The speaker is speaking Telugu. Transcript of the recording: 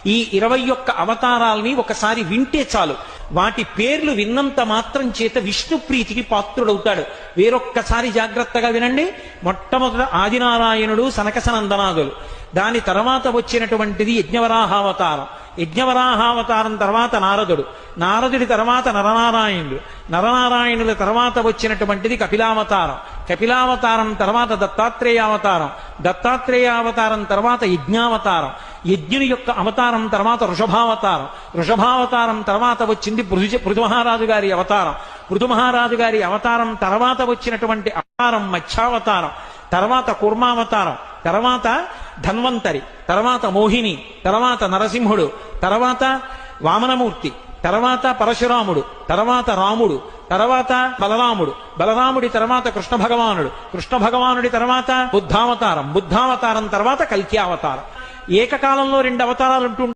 ఈ 21 అవతారాలని ఒకసారి వింటే చాలు, వాటి పేర్లు విన్నంత మాత్రం చేత విష్ణు ప్రీతికి పాత్రుడవుతాడు. వేరొక్కసారి జాగ్రత్తగా వినండి. మొట్టమొదట ఆదినారాయణుడు, సనకసనందనాదులు. దాని తర్వాత వచ్చినటువంటిది యజ్ఞవరాహావతారం. యజ్ఞవరాహావతారం తర్వాత నారదుడు. నారదుడి తర్వాత నరనారాయణుడు. నరనారాయణుల తర్వాత వచ్చినటువంటిది కపిలావతారం. కపిలావతారం తర్వాత దత్తాత్రేయావతారం. దత్తాత్రేయావతారం తర్వాత యజ్ఞావతారం. యజ్ఞుని యొక్క అవతారం తర్వాత వృషభావతారం. వృషభావతారం తర్వాత వచ్చింది పృథుమహారాజు గారి అవతారం. పృథుమహారాజు గారి అవతారం తర్వాత వచ్చినటువంటి అవతారం మత్స్యావతారం. తర్వాత కూర్మావతారం. తర్వాత ధన్వంతరి. తర్వాత మోహిని. తర్వాత నరసింహుడు. తర్వాత వామనమూర్తి. తర్వాత పరశురాముడు. తర్వాత రాముడు. తర్వాత బలరాముడు. బలరాముడి తర్వాత కృష్ణ భగవానుడు. కృష్ణ భగవానుడి తర్వాత బుద్ధావతారం. బుద్ధావతారం తర్వాత కల్కి అవతారం. ఏకకాలంలో 2 అవతారాలు ఉంటూ